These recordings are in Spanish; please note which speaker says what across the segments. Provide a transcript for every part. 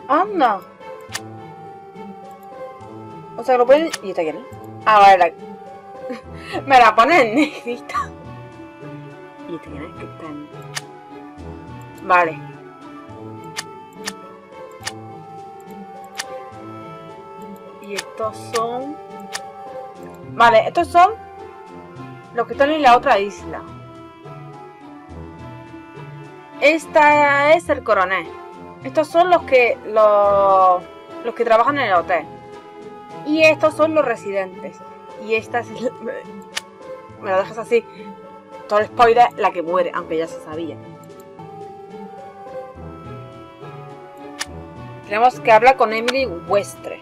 Speaker 1: Anda. O sea, lo ponen... ¿Y está aquí, no? Ah, vale. Me la ponen en negrita. Y esta quién es que está en... Vale. Y estos son... Vale, estos son los que están en la otra isla. Esta es el coronel. Estos son los que trabajan en el hotel. Y estos son los residentes. Y esta es... Me lo dejas así. Todo el spoiler, la que muere, aunque ya se sabía. Tenemos que hablar con Emily Westre.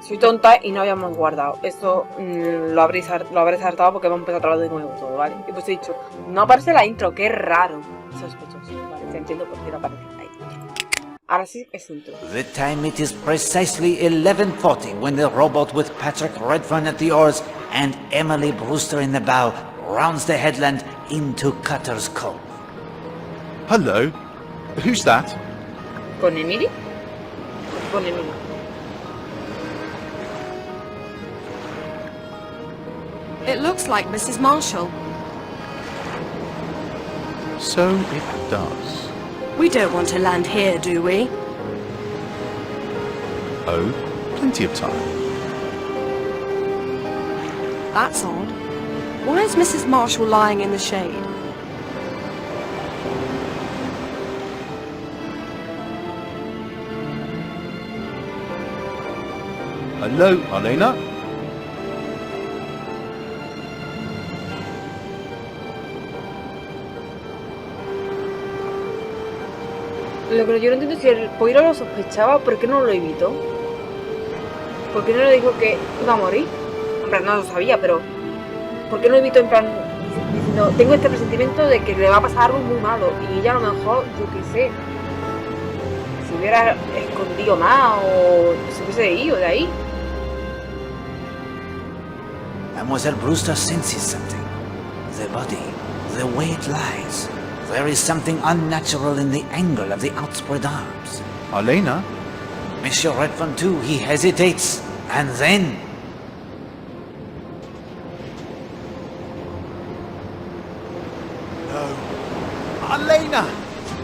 Speaker 1: Soy tonta y no habíamos guardado. Eso lo habré saltado porque hemos empezado a hablar de nuevo todo, ¿vale? Y pues he dicho, no aparece la intro, qué raro. Sospechoso, ¿vale? Ya entiendo por qué no aparece la intro. Ahora sí es intro.
Speaker 2: The time it is precisely 11:40 when the rowboat with Patrick Redfern at the oars and Emily Brewster in the bow rounds the headland into Cutter's Cove.
Speaker 3: Hello? Who's that?
Speaker 1: ¿Con Emily? Con Emily.
Speaker 4: It looks like Mrs. Marshall.
Speaker 3: So it does.
Speaker 4: We don't want to land here, do we?
Speaker 3: Oh, plenty of time.
Speaker 4: That's odd. Why is Mrs. Marshall lying in the shade?
Speaker 3: Hello, Elena?
Speaker 1: Lo que yo no entiendo es si el Poirot lo sospechaba, ¿por qué no lo evitó? ¿Por qué no le dijo que iba a morir? En plan, no lo sabía, pero... ¿por qué no evitó en plan diciendo, tengo este presentimiento de que le va a pasar algo muy malo? Y ella a lo mejor, yo qué sé, se hubiera escondido más o se hubiese ido de ahí.
Speaker 2: Mademoiselle Brewster senses something. The body, the way it lies. There is something unnatural in the angle of the outspread arms.
Speaker 3: Elena?
Speaker 2: Monsieur Redfern too, he hesitates, and then...
Speaker 3: No. Elena!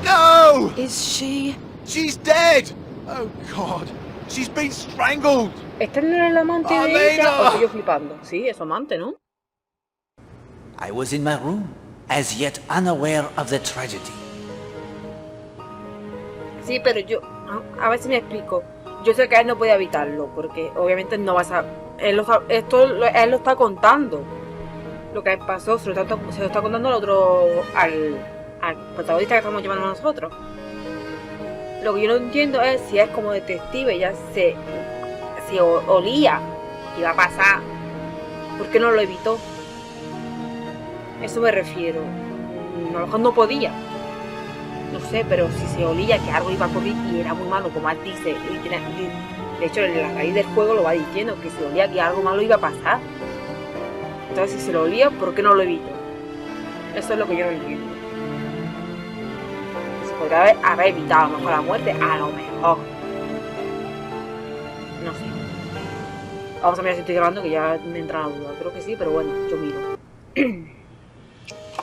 Speaker 3: No!
Speaker 4: Is she...
Speaker 3: She's dead! Oh, God. She's been strangled!
Speaker 1: ¿Este no era el amante de ella? ¿O estoy yo flipando? Sí, es su amante, ¿no?
Speaker 2: I was in my room, as yet unaware of the tragedy.
Speaker 1: Sí, pero yo... A ver si me explico. Yo sé que él no puede evitarlo, porque obviamente no vas a... Él lo está contando. Lo que pasó se lo está contando al protagonista que estamos llevando nosotros. Lo que yo no entiendo es si es como detective, ya se olía que iba a pasar. ¿Por qué no lo evitó? Eso me refiero. A lo mejor no podía. No sé, pero si se olía que algo iba a ocurrir y era muy malo, como él dice. De hecho, en la raíz del juego lo va diciendo, que se olía que algo malo iba a pasar. Entonces, si se lo olía, ¿por qué no lo evitó? Eso es lo que yo no entiendo. Se podría haber evitado a lo mejor la muerte, a lo mejor. No sé. Vamos a mirar si estoy grabando, que ya me entra la duda. Creo que sí, pero bueno, yo miro.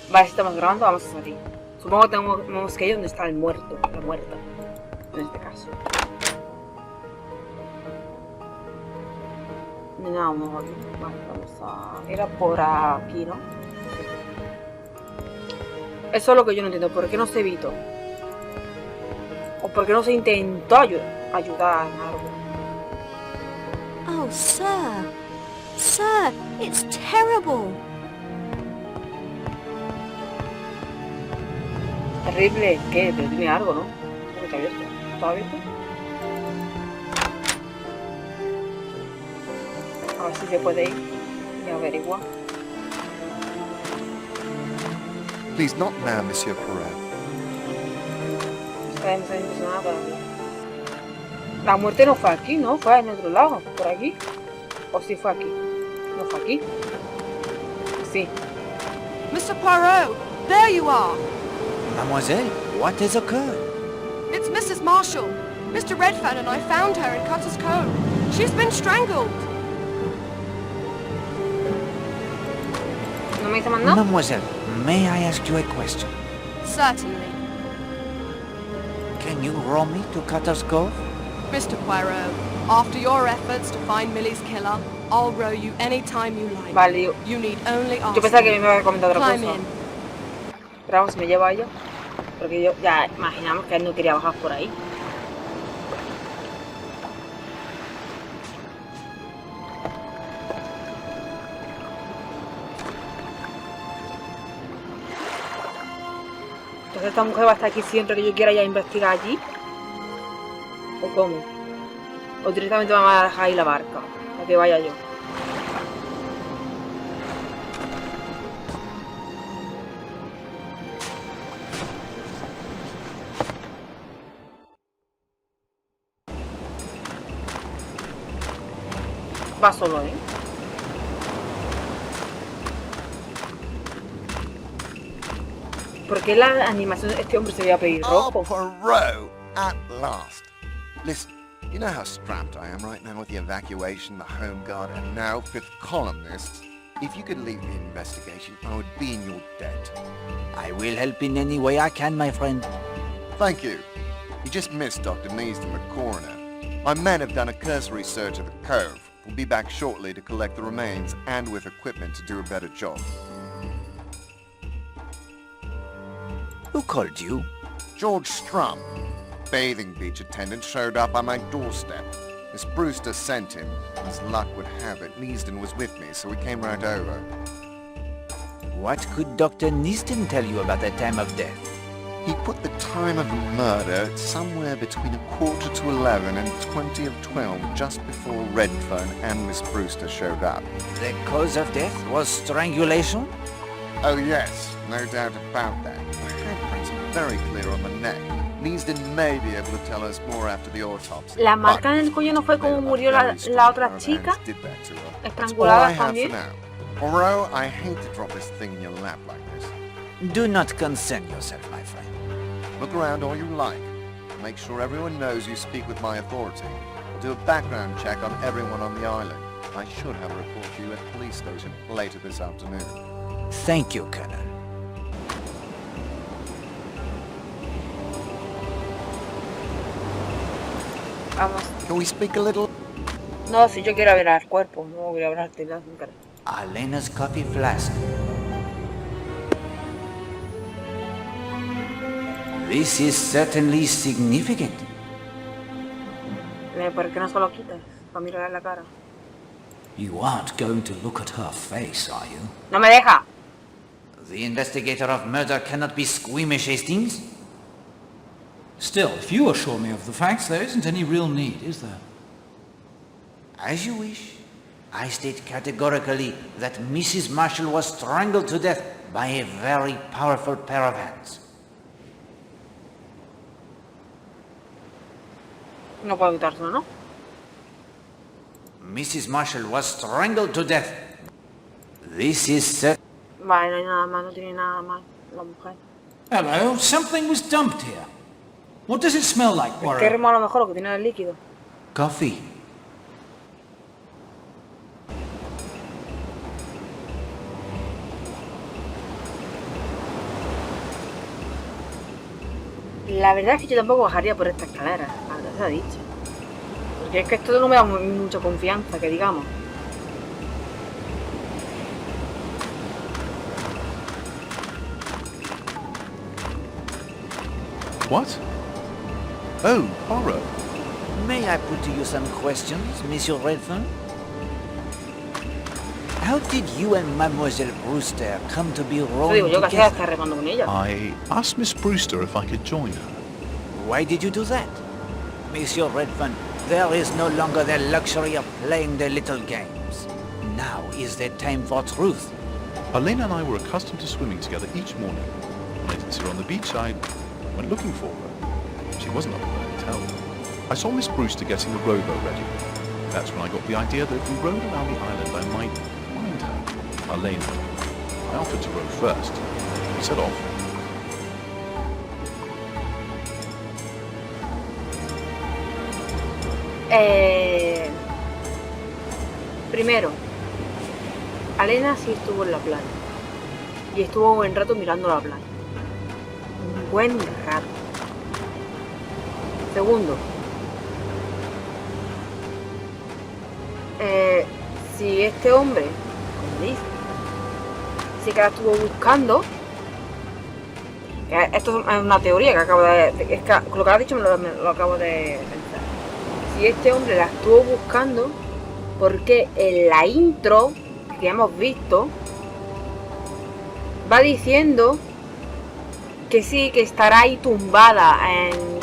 Speaker 1: Vale, si estamos grabando, vamos a salir. Supongo que tenemos que ir donde está el muerto, la muerta, en este caso. Nada, vamos aquí. Vale, vamos a... Era por aquí, ¿no? Sí. Eso es lo que yo no entiendo. ¿Por qué no se evitó? ¿O por qué no se intentó ayudar en algo?
Speaker 4: Oh, sir. Sir, it's terrible.
Speaker 1: Terrible, ¿qué? Pero tiene algo, ¿no? ¿Cómo está abierto? ¿Está abierto? A ver si se puede ir y averiguar.
Speaker 5: Please, not now, Monsieur Poirot.
Speaker 1: Está impresionada todavía. La muerte no fue aquí, ¿no? Fue en otro lado, por aquí. ¿O sí fue aquí? ¿No fue aquí? Sí.
Speaker 4: Mr. Poirot, there you are.
Speaker 2: Mademoiselle, what has occurred?
Speaker 4: Mrs. Marshall. Mr. Redfern and I found her in Cutter's Cove. She's been strangled.
Speaker 1: ¿No me dice más nada?
Speaker 2: Mademoiselle, may I ask you a question?
Speaker 4: Certainly.
Speaker 2: Can you row me to Cutter's Cove?
Speaker 4: Mr. Poirot, after your efforts to find Millie's killer, I'll row you any time you like.
Speaker 1: Vale,
Speaker 4: You need only ask.
Speaker 1: yo pensaba que me iba a recomendar otra
Speaker 4: Climb
Speaker 1: cosa.
Speaker 4: in.
Speaker 1: Pero vamos, si me lleva a ella. Porque yo ya imaginamos que él no quería bajar por ahí. Entonces esta mujer va a estar aquí siempre que yo quiera ya investigar allí. ¿O cómo? O directamente me va a dejar ahí la barca. A que vaya yo. Va solo, ¿eh? ¿Por qué la animación de este hombre se veía pelirrojo?
Speaker 5: Oh, Poirot, at last. Listen, you know how strapped I am right now with the evacuation, the home guard, and now fifth columnists? If you could leave the investigation, I would be in your debt.
Speaker 2: I will help in any way I can, my friend.
Speaker 5: Thank you. You just missed Dr. Neaston, the coroner. My men have done a cursory search of the cove. We'll be back shortly to collect the remains and with equipment to do a better job.
Speaker 2: Who called you?
Speaker 5: George Strum, bathing beach attendant, showed up on my doorstep. Miss Brewster sent him. As luck would have it, Neaston was with me, so we came right over.
Speaker 2: What could Dr. Neaston tell you about the time of death?
Speaker 5: He put the time of the murder somewhere between 11:15 and 12:20, just before Redfern and Miss Brewster showed up.
Speaker 2: The cause of death was strangulation?
Speaker 5: Oh yes, no doubt about that. The handprints are very clear on the neck. Neaston may be able to tell us more after the autopsy.
Speaker 1: La marca en el cuello no fue como murió la otra chica, estrangulada también.
Speaker 5: Poirot, I hate to drop this thing in your lap like this.
Speaker 2: Do not concern yourself, my friend.
Speaker 5: Look around all you like. Make sure everyone knows you speak with my authority. I'll do a background check on everyone on the island. I should have a report for you at the police station later this afternoon.
Speaker 2: Thank you, Colonel.
Speaker 1: Vamos.
Speaker 5: Can we speak a little?
Speaker 1: No, si yo quiero ver al cuerpo, no voy a hablarte nada nunca.
Speaker 2: Elena's coffee flask. This is certainly significant.
Speaker 1: ¿Por qué no se lo quitas? Para mirar la cara.
Speaker 6: You aren't going to look at her face, are you?
Speaker 1: ¡No me deja!
Speaker 2: The investigator of murder cannot be squeamish, Hastings.
Speaker 6: Still, if you assure me of the facts, there isn't any real need, is there?
Speaker 2: As you wish. I state categorically that Mrs. Marshall was strangled to death by a very powerful pair of hands.
Speaker 1: No puedo quitárselo, ¿no?
Speaker 2: Mrs. Marshall was strangled to death. This is
Speaker 1: Vale, no hay nada más, no tiene nada más la mujer.
Speaker 6: Hello, something was dumped here. What does it smell like,
Speaker 1: Es que
Speaker 6: Poirot?
Speaker 1: remo a lo mejor lo que tiene el líquido.
Speaker 2: coffee.
Speaker 1: La verdad es que yo tampoco bajaría por esta escalera, la verdad se ha dicho. Porque es que esto no me da mucha confianza, que digamos.
Speaker 5: What? Oh, Poirot.
Speaker 2: May I put to you some questions, Monsieur Redfern? How did you and Mademoiselle Brewster come to be
Speaker 1: Eso
Speaker 2: rowing
Speaker 1: digo yo, que hacía
Speaker 2: together?
Speaker 1: estar remando con ella.
Speaker 7: I asked Miss Brewster if I could join her.
Speaker 2: Why did you do that? Monsieur Redfern, there is no longer the luxury of playing the little games. Now is the time for truth.
Speaker 7: Elena and I were accustomed to swimming together each morning. When I didn't see her on the beach, I went looking for her. She wasn't up at the hotel. I saw Miss Brewster getting the rowboat ready. That's when I got the idea that if we rowed around the island, I might find her. Elena. I offered to row first. We set off.
Speaker 1: Primero, Alena sí estuvo en la playa. Y estuvo un buen rato mirando la playa. Un buen rato. Segundo, si este hombre, como dice, sí que la estuvo buscando, esto es una teoría que acabo de... Es que con lo que has dicho me lo acabo de pensar. Si este hombre la estuvo buscando, porque en la intro que hemos visto va diciendo que sí, que estará ahí tumbada,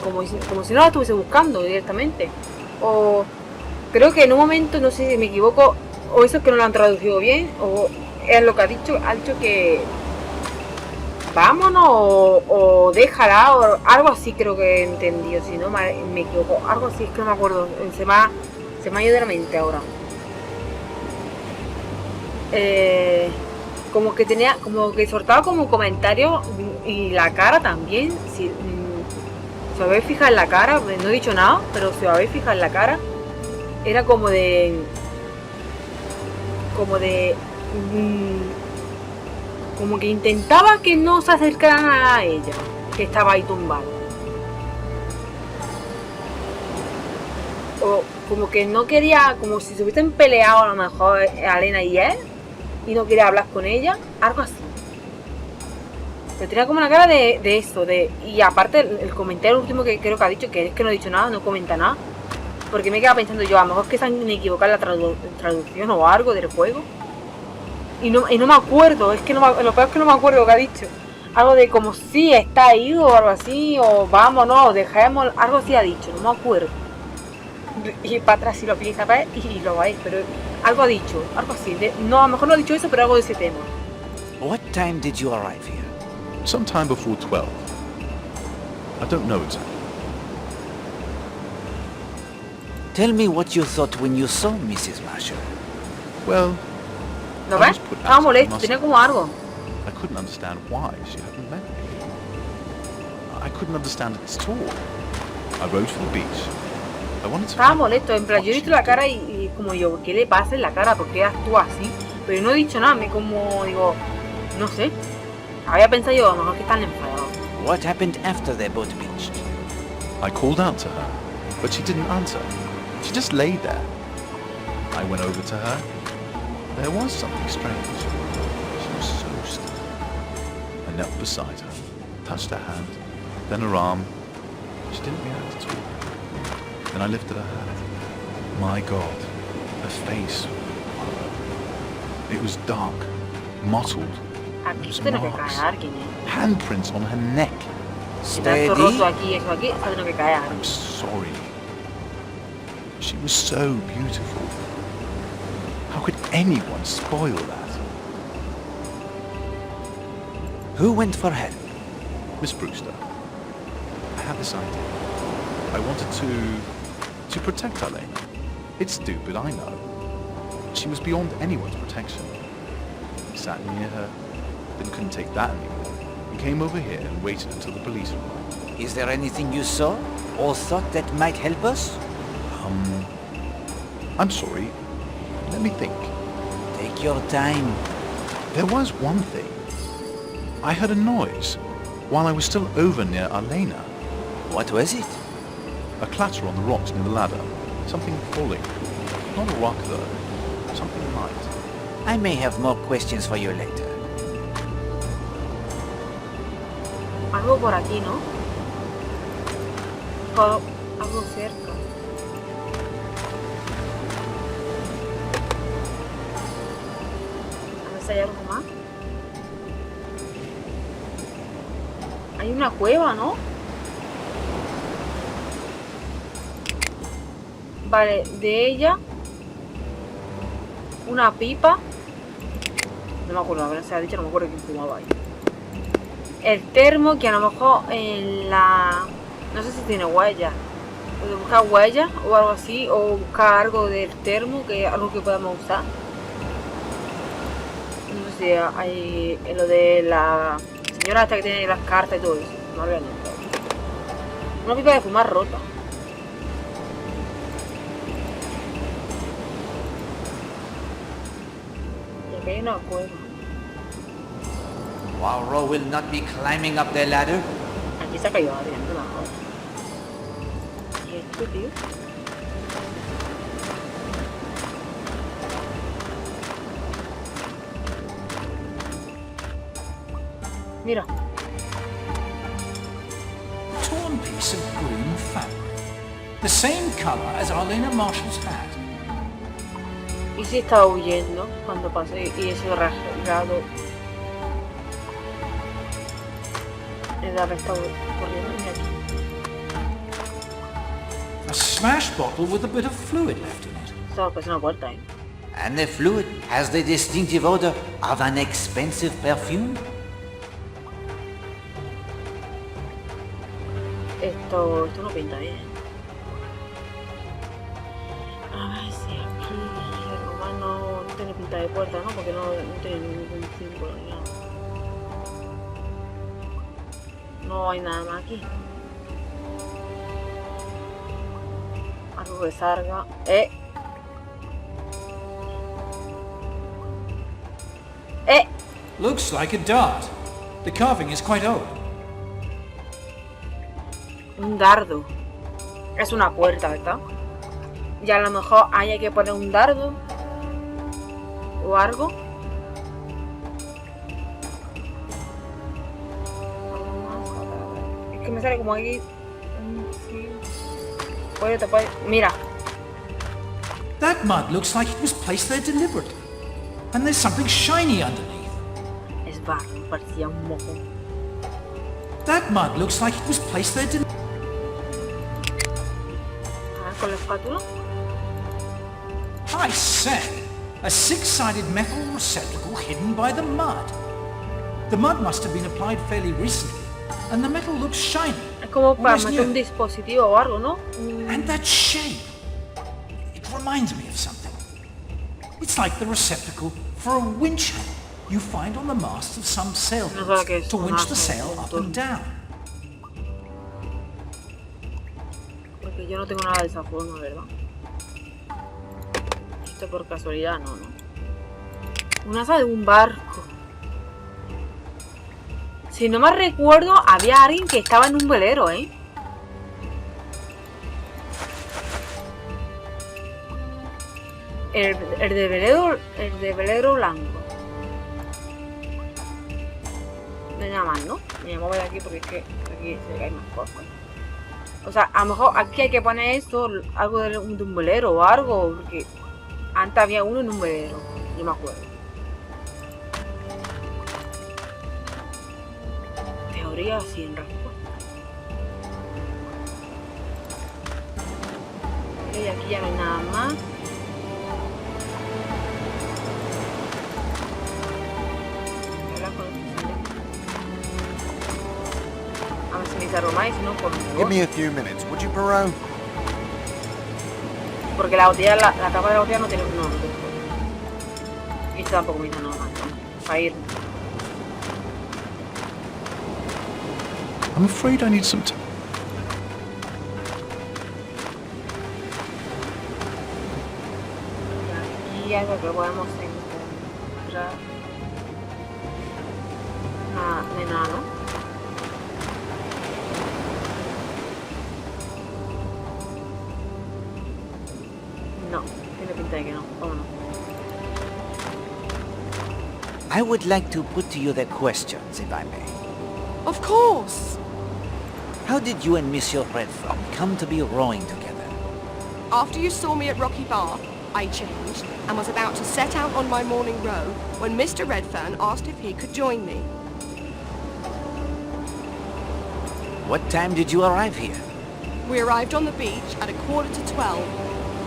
Speaker 1: como si no la estuviese buscando directamente. O creo que en un momento, no sé si me equivoco, o eso es que no lo han traducido bien, o es lo que ha dicho que vámonos o déjala, o algo así creo que he entendido, si no me equivoco, algo así, es que no me acuerdo, se me ha ido de la mente ahora. Como que tenía, como que soltaba como comentarios y la cara también, si os habéis fijado en la cara, no he dicho nada, pero si os habéis fijado en la cara, era como que intentaba que no se acercaran a ella, que estaba ahí tumbada. O como que no quería, como si se hubiesen peleado a lo mejor Alena y él, y no quería hablar con ella, algo así. Pero tenía como una cara de eso, y aparte el comentario último que creo que ha dicho, que es que no ha dicho nada, no comenta nada, porque me quedaba pensando yo, a lo mejor es que se han equivocado en la traducción o algo del juego. Y no me acuerdo, es que lo peor es que no me acuerdo lo que ha dicho. Algo de como si está ahí o algo así, o vámonos, dejemos, algo así ha dicho, no me acuerdo. Y para atrás si lo pilláis a ver y lo vais, pero algo ha dicho, algo así. No, a lo mejor no ha dicho eso, pero algo de ese tema.
Speaker 2: What time did you arrive here?
Speaker 7: Sometime before 12. I don't know exactly.
Speaker 2: Tell me what you thought when you saw Mrs. Marshall.
Speaker 7: Well,
Speaker 1: ¿Lo
Speaker 7: I
Speaker 1: ves?
Speaker 7: was put
Speaker 1: Estaba
Speaker 7: out, I
Speaker 1: molesto,
Speaker 7: must
Speaker 1: tenía
Speaker 7: admit.
Speaker 1: como algo.
Speaker 7: I couldn't understand why she hadn't met me. I couldn't understand it at all. I rode for the beach. I wanted to
Speaker 1: Estaba
Speaker 7: find
Speaker 1: molesto, en plan,
Speaker 7: what
Speaker 1: yo he
Speaker 7: she
Speaker 1: visto la
Speaker 7: was
Speaker 1: cara
Speaker 7: doing.
Speaker 1: y como yo, ¿qué le pasa en la cara? ¿Por qué actúa así? Pero no he dicho nada, digo, no sé. Había pensado yo, a lo mejor que están enfadados.
Speaker 2: What happened after the boat beached?
Speaker 7: I called out to her, but she didn't answer. She just lay there. I went over to her. There was something strange. She was so still. I knelt beside her, touched her hand, then her arm. She didn't react at all. Then I lifted her hat. My God, her face. It was dark, mottled.
Speaker 1: Aquí se tiene que caer alguien,
Speaker 7: Handprints on her neck.
Speaker 1: Si está esto roto
Speaker 2: Steady.
Speaker 1: aquí, eso aquí, se tiene que caer alguien.
Speaker 7: I'm sorry. She was so beautiful. How could anyone spoil that?
Speaker 2: Who went for help?
Speaker 7: Miss Brewster, I had this idea. I wanted to protect Elena. It's stupid, I know. She was beyond anyone's protection. I sat near her, then couldn't take that anymore, and came over here and waited until the police arrived.
Speaker 2: Is there anything you saw or thought that might help us?
Speaker 7: I'm sorry. Let me think.
Speaker 2: Take your time.
Speaker 7: There was one thing. I heard a noise while I was still over near Elena.
Speaker 2: What was it?
Speaker 7: A clatter on the rocks near the ladder. Something falling. Not a rock though. Something light.
Speaker 2: I may have more questions for you later.
Speaker 1: Algo por aquí, ¿no? Algo cerca. A ver si hay algo más. Hay una cueva, ¿no? Vale, de ella una pipa. No me acuerdo, a ver si ha dicho, no me acuerdo quién fumaba ahí. El termo, que a lo mejor en la... No sé si tiene huella. Puede buscar huellas o algo así, o buscar algo del termo, que algo que podamos usar. No sé si hay en lo de la señora esta que tiene las cartas y todo eso. No lo voy a notar. Una pipa de fumar rota. Aquí hay una cueva.
Speaker 2: Poirot will not be climbing up the ladder.
Speaker 1: Aquí se ha caído Adrián, no la jodas. ¿Y esto, tío? Mira.
Speaker 6: Torn piece of green fabric. The same color as Arlena Marshall's hat.
Speaker 1: ¿Y si estaba huyendo cuando pasé y ese rasgado es de haber estado corriendo? Mira aquí.
Speaker 6: A smashed bottle with a bit of fluid left in it.
Speaker 1: Esto es una puerta, ¿eh?
Speaker 2: And the fluid has the distinctive odor of an expensive perfume.
Speaker 1: Esto no pinta bien. A ver si aquí el romano no tiene pinta de puerta, ¿no? Porque no tiene ningún símbolo ni nada. No hay nada más aquí. Algo que salga.
Speaker 6: Looks like a dart. The carving is quite old.
Speaker 1: Un dardo. Es una puerta, ¿verdad? Y a lo mejor ahí hay que poner un dardo. O algo. Es que me sale como aquí. Mira.
Speaker 6: That mud looks like it was placed there deliberately. And there's something shiny underneath.
Speaker 1: Es barro, parecía un mojo.
Speaker 6: That mud looks like it was placed there deliberately.
Speaker 1: Con la espátula.
Speaker 6: I say, a six-sided metal receptacle hidden by the mud. The mud must have been applied fairly recently, and the metal looks shiny.
Speaker 1: Es como para
Speaker 6: almost
Speaker 1: meter
Speaker 6: new.
Speaker 1: un dispositivo o algo, ¿no?
Speaker 6: And that shape, it reminds me of something. It's like the receptacle for a winch handle you find on the mast of some
Speaker 1: No
Speaker 6: sailboats
Speaker 1: sé qué es
Speaker 6: to
Speaker 1: un
Speaker 6: winch the
Speaker 1: asa,
Speaker 6: sail
Speaker 1: un
Speaker 6: up
Speaker 1: turno.
Speaker 6: and down.
Speaker 1: Porque yo no tengo nada de esa forma, ¿verdad? Esto por casualidad, no. Un asa de un barco. Si no me recuerdo, había alguien que estaba en un velero, ¿eh? El de velero blanco. Me llaman, ¿no? Me llamo de aquí porque es que aquí se cae más cosas. O sea, a lo mejor aquí hay que poner esto, algo de un velero o algo, porque antes había uno en un velero, yo me acuerdo. Teoría sin respuesta. Y aquí ya no hay nada más. A ver si me dice algo más, si no, por
Speaker 5: Give
Speaker 1: favor.
Speaker 5: me a few minutes, would you, Poirot?
Speaker 1: Porque la botella, la tapa de la botella no tiene un nombre. Y esto tampoco me dice nada más, ¿no? Para irme.
Speaker 7: I'm afraid I need some time.
Speaker 1: Y aquí hay algo que podemos encontrar. Nada, de nada, ¿no? No, tiene pinta de que no. Vámonos.
Speaker 2: I would like to put to you the questions, if I may.
Speaker 4: Of course.
Speaker 2: How did you and Monsieur Redfern come to be rowing together?
Speaker 4: After you saw me at Rocky Bar, I changed and was about to set out on my morning row when Mr. Redfern asked if he could join me.
Speaker 2: What time did you arrive here?
Speaker 4: We arrived on the beach at 11:45.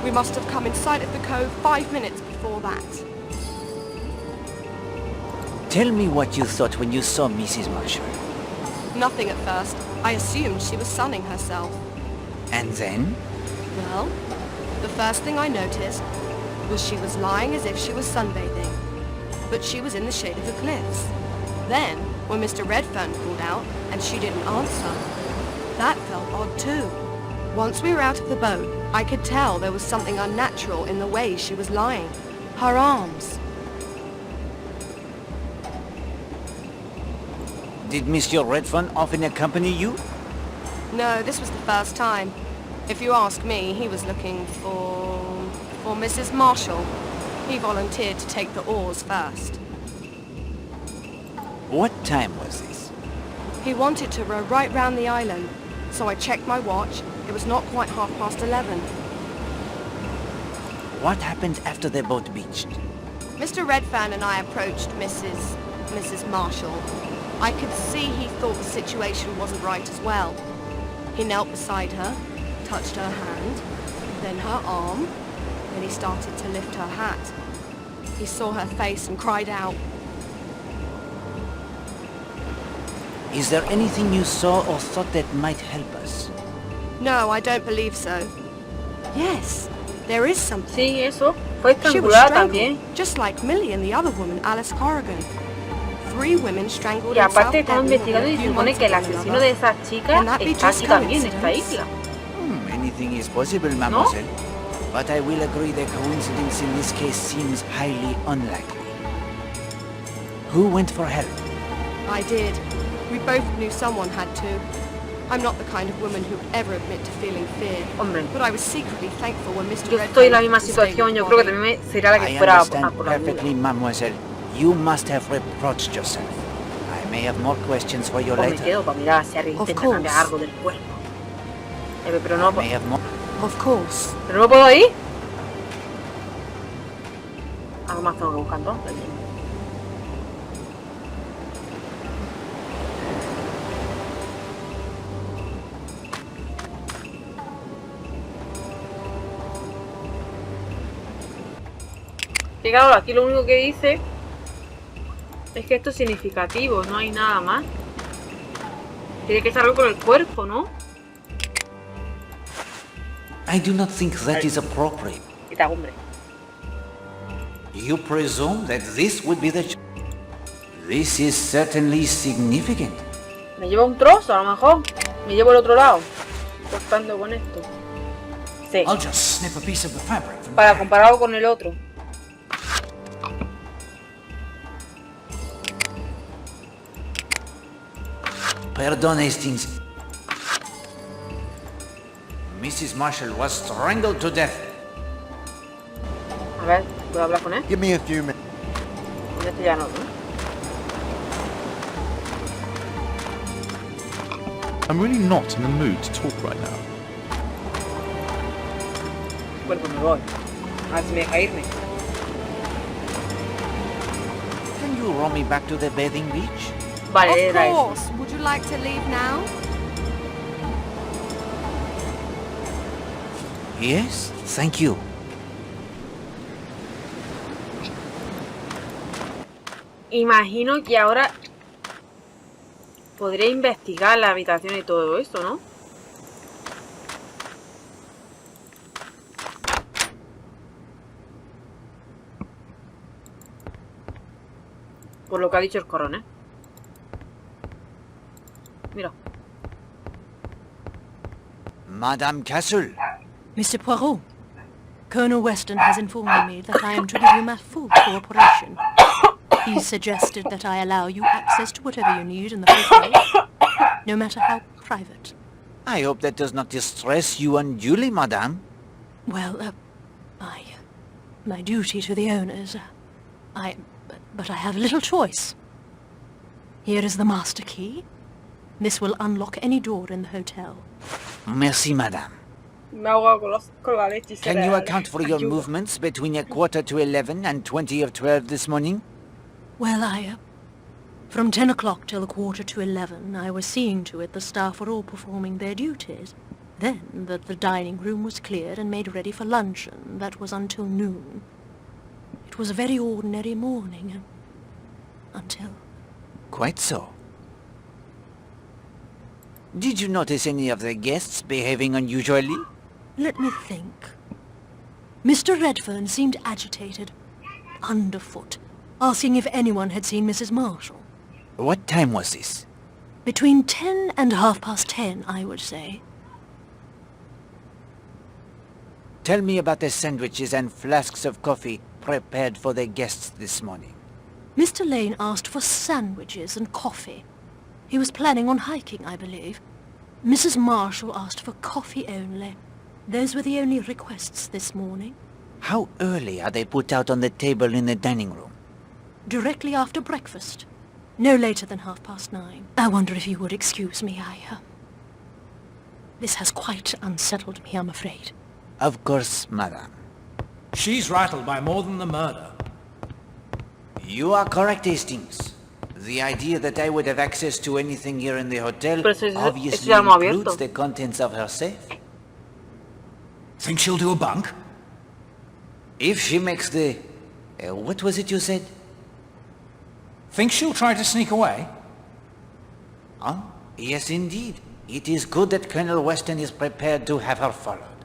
Speaker 4: We must have come in sight of the cove 5 minutes before that.
Speaker 2: Tell me what you thought when you saw Mrs. Marshall.
Speaker 4: Nothing at first. I assumed she was sunning herself.
Speaker 2: And then?
Speaker 4: Well, the first thing I noticed was she was lying as if she was sunbathing, but she was in the shade of the cliffs. Then, when Mr. Redfern called out and she didn't answer, that felt odd too. Once we were out of the boat, I could tell there was something unnatural in the way she was lying. Her arms.
Speaker 2: Did Monsieur Redfern often accompany you?
Speaker 4: No, this was the first time. If you ask me, he was looking for Mrs. Marshall. He volunteered to take the oars first.
Speaker 2: What time was this?
Speaker 4: He wanted to row right round the island, so I checked my watch. It was not quite 11:30.
Speaker 2: What happened after the boat beached?
Speaker 4: Mr. Redfern and I approached Mrs. Marshall. I could see he thought the situation wasn't right as well. He knelt beside her, touched her hand, then her arm, then he started to lift her hat. He saw her face and cried out.
Speaker 2: Is there anything you saw or thought that might help us?
Speaker 4: No, I don't believe so. Yes, there is something.
Speaker 1: Sí, eso. Fue
Speaker 4: She was
Speaker 1: estrangulada
Speaker 4: strangled,
Speaker 1: también.
Speaker 4: just like Millie and the other woman, Alice Corrigan. 3 women strangled
Speaker 1: Y
Speaker 4: in
Speaker 1: aparte
Speaker 4: South
Speaker 1: estamos
Speaker 4: Devon
Speaker 1: investigando y
Speaker 4: a
Speaker 1: se
Speaker 4: few
Speaker 1: supone
Speaker 4: months
Speaker 1: que el
Speaker 4: ago,
Speaker 1: asesino
Speaker 4: another.
Speaker 1: de esas chicas
Speaker 4: Can that be
Speaker 1: está
Speaker 4: just
Speaker 1: aquí también, en esta
Speaker 4: coincidence?
Speaker 1: isla.
Speaker 2: Anything is possible, mademoiselle. But I will agree the coincidence in this case seems highly unlikely. Who went for help?
Speaker 4: I did. We both knew someone had to. I'm not the kind of woman who would ever admit to feeling fear.
Speaker 1: Hombre,
Speaker 4: But I was secretly thankful when Mr.
Speaker 1: yo
Speaker 4: Redfern
Speaker 1: estoy en la misma
Speaker 4: offered to stay
Speaker 1: situación.
Speaker 4: with
Speaker 1: Yo creo que
Speaker 4: Bobby.
Speaker 1: también sería la que
Speaker 2: I
Speaker 1: fuera a
Speaker 2: understand
Speaker 1: por la
Speaker 2: perfectly,
Speaker 1: ayuda.
Speaker 2: mademoiselle. You must have reproached yourself. I may have more questions for you
Speaker 1: O me
Speaker 2: later.
Speaker 1: quedo para mirar si alguien
Speaker 4: Of
Speaker 1: intenta
Speaker 4: course.
Speaker 1: cambiar algo del cuerpo. Pero no,
Speaker 2: I may have more.
Speaker 4: Of course.
Speaker 1: pero no puedo ir. Algo más tengo que buscar entonces. Que claro, aquí lo único que dice es que esto es significativo, no hay nada más. Tiene que ser algo con el cuerpo, ¿no?
Speaker 2: I do not think that is appropriate.
Speaker 1: Quita, hombre.
Speaker 2: You presume that this would be the... This is certainly significant.
Speaker 1: Me llevo un trozo, a lo mejor. Me llevo el otro lado. Cortando con esto. Sí,
Speaker 6: I'll just snip a piece of the fabric from
Speaker 1: para
Speaker 6: the bag.
Speaker 1: compararlo con el otro.
Speaker 2: Pardon, Hastings. Mrs. Marshall was strangled to death.
Speaker 1: A ver, ¿puedo hablar con él?
Speaker 5: Give me a few minutes.
Speaker 1: Con este ya no, ¿no?
Speaker 7: I'm really not in the mood to talk right now.
Speaker 1: Bueno, pues me voy. A ver si me deja irme.
Speaker 2: Can you row me back to the bathing beach?
Speaker 1: Vale,
Speaker 4: Of
Speaker 1: era eso.
Speaker 4: course. Would you like to leave now?
Speaker 2: Yes, thank you.
Speaker 1: Imagino que ahora podré investigar la habitación y todo eso, ¿no? Por lo que ha dicho el coronel. Mira.
Speaker 2: Madame Castle.
Speaker 8: Mr. Poirot, Colonel Weston has informed me that I am to give you my full cooperation. He suggested that I allow you access to whatever you need in the hotel, no matter how private.
Speaker 2: I hope that does not distress you unduly, madame.
Speaker 8: Well, my duty to the owners, but I have little choice. Here is the master key. This will unlock any door in the hotel.
Speaker 2: Merci, madame.
Speaker 1: Me hago con la leche y
Speaker 2: Can you
Speaker 1: cereales.
Speaker 2: account for your
Speaker 1: Ayuda.
Speaker 2: movements between 11:15 and 12 this morning?
Speaker 8: Well, from 10 o'clock till 11:15, I was seeing to it the staff were all performing their duties. Then that the dining room was cleared and made ready for luncheon. That was until noon. It was a very ordinary morning, until...
Speaker 2: Quite so. Did you notice any of the guests behaving unusually?
Speaker 8: Let me think. Mr. Redfern seemed agitated, underfoot, asking if anyone had seen Mrs. Marshall.
Speaker 2: What time was this?
Speaker 8: Between 10 and 10:30, I would say.
Speaker 2: Tell me about the sandwiches and flasks of coffee prepared for the guests this morning.
Speaker 8: Mr. Lane asked for sandwiches and coffee. He was planning on hiking, I believe. Mrs. Marshall asked for coffee only. Those were the only requests this morning.
Speaker 2: How early are they put out on the table in the dining room?
Speaker 8: Directly after breakfast. No later than 9:30. I wonder if you would excuse me, This has quite unsettled me, I'm afraid.
Speaker 2: Of course, madam.
Speaker 6: She's rattled by more than the murder.
Speaker 2: You are correct, Hastings. The idea that I would have access to anything here in the hotel
Speaker 1: Pero eso
Speaker 2: obviously
Speaker 1: ya hemos
Speaker 2: includes
Speaker 1: abierto.
Speaker 2: the contents of her safe.
Speaker 6: Think she'll do a bunk?
Speaker 2: If she makes the... what was it you said?
Speaker 6: Think she'll try to sneak away?
Speaker 2: Yes, indeed. It is good that Colonel Weston is prepared to have her followed.